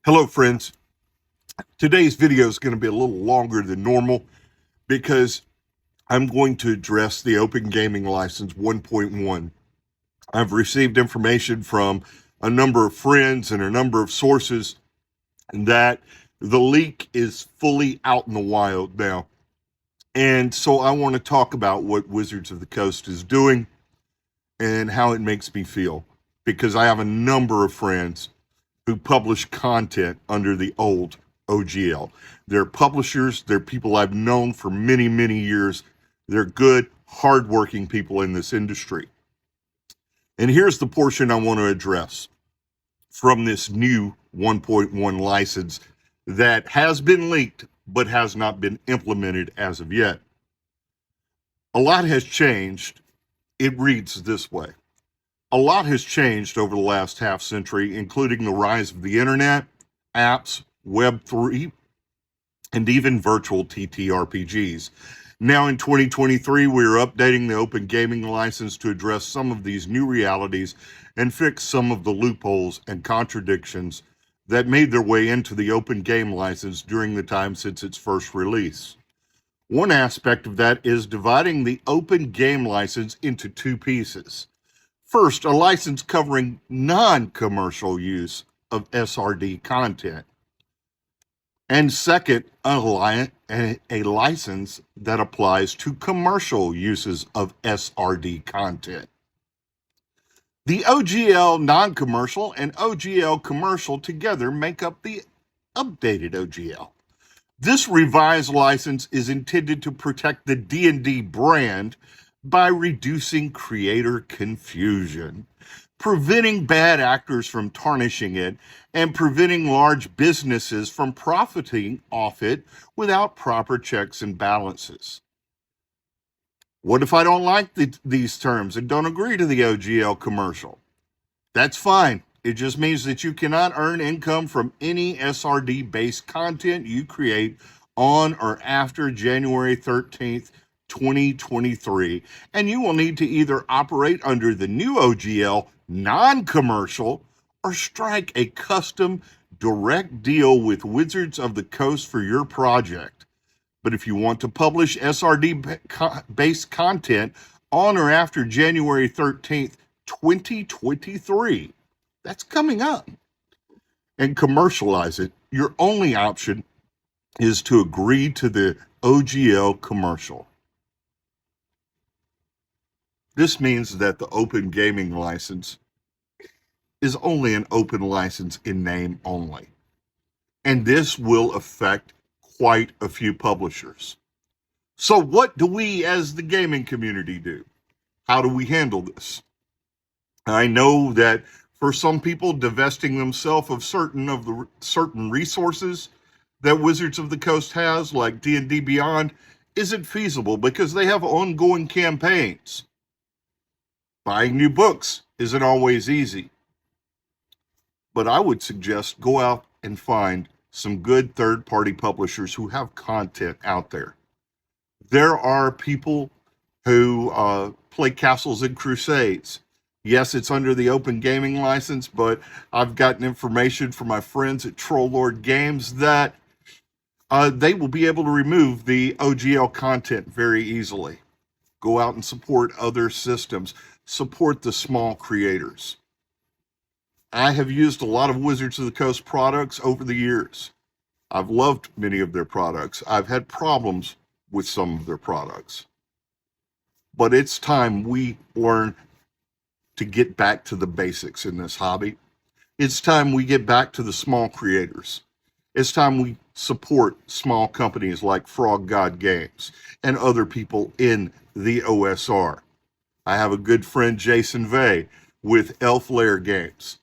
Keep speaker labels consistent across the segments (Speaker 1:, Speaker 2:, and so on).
Speaker 1: Hello, friends. Today's video is going to be a little longer than normal because I'm going to address the Open Gaming License 1.1. I've received information from a number of friends and a number of sources that the leak is fully out in the wild now. And so I want to talk about what Wizards of the Coast is doing and how it makes me feel, because I have a number of friends who publish content under the old OGL. They're publishers, they're people I've known for many, many years. They're good, hardworking people in this industry. And here's the portion I want to address from this new 1.1 license that has been leaked but has not been implemented as of yet. A lot has changed. It reads this way. A lot has changed over the last half century, including the rise of the internet, apps, Web3, and even virtual TTRPGs. Now in 2023, we are updating the Open Gaming License to address some of these new realities and fix some of the loopholes and contradictions that made their way into the Open Game License during the time since its first release. One aspect of that is dividing the Open Game License into two pieces. First, a license covering non-commercial use of SRD content. And second, a license that applies to commercial uses of SRD content. The OGL non-commercial and OGL commercial together make up the updated OGL. This revised license is intended to protect the D&D brand by reducing creator confusion, preventing bad actors from tarnishing it, and preventing large businesses from profiting off it without proper checks and balances. What if I don't like these terms and don't agree to the OGL commercial? That's fine. It just means that you cannot earn income from any SRD-based content you create on or after January 13th, 2023, and you will need to either operate under the new OGL non-commercial or strike a custom direct deal with Wizards of the Coast for your project. But if you want to publish SRD-based content on or after January 13th, 2023, that's coming up, and commercialize it, your only option is to agree to the OGL commercial. This means that the Open Gaming License is only an open license in name only. And this will affect quite a few publishers. So what do we as the gaming community do? How do we handle this? I know that for some people, divesting themselves of certain resources that Wizards of the Coast has, like D&D Beyond, isn't feasible because they have ongoing campaigns. Buying new books isn't always easy. But I would suggest go out and find some good third-party publishers who have content out there. There are people who play Castles and Crusades. Yes, it's under the Open Gaming License, but I've gotten information from my friends at Troll Lord Games that they will be able to remove the OGL content very easily. Go out and support other systems. Support the small creators. I have used a lot of Wizards of the Coast products over the years. I've loved many of their products. I've had problems with some of their products. But it's time we learn to get back to the basics in this hobby. It's time we get back to the small creators. It's time we support small companies like Frog God Games and other people in the OSR. I have a good friend, Jason Vey, with Elf Lair Games.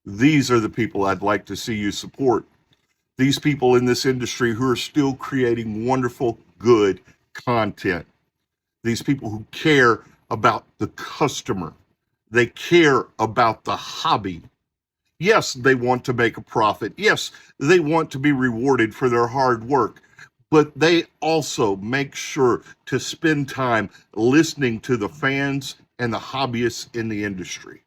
Speaker 1: These are the people I'd like to see you support. These people in this industry who are still creating wonderful, good content. These people who care about the customer. They care about the hobby. Yes, they want to make a profit. Yes, they want to be rewarded for their hard work. But they also make sure to spend time listening to the fans and the hobbyists in the industry.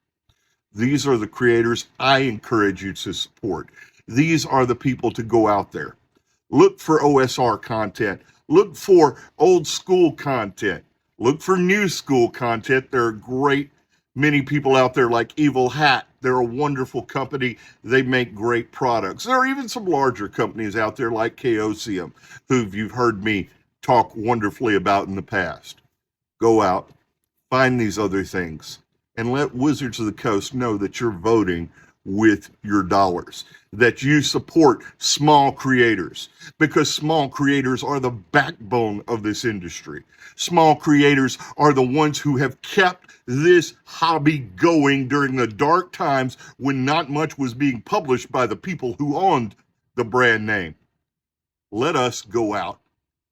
Speaker 1: These are the creators I encourage you to support. these are the people to go out there. Look for OSR content. Look for old school content. Look for new school content. There are many people out there like Evil Hat. They're a wonderful company. They make great products. There are even some larger companies out there like Chaosium, who you've heard me talk wonderfully about in the past. Go out, find these other things, and let Wizards of the Coast know that you're voting with your dollars, that you support small creators, because small creators are the backbone of this industry. Small creators are the ones who have kept this hobby going during the dark times when not much was being published by the people who owned the brand name. Let us go out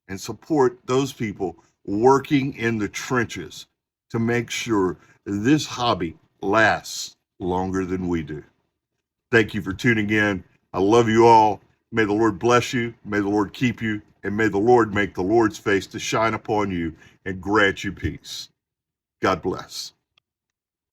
Speaker 1: and support those people working in the trenches to make sure this hobby lasts longer than we do. Thank you for tuning in. I love you all. May the Lord bless you. May the Lord keep you. And may the Lord make the Lord's face to shine upon you and grant you peace. God bless.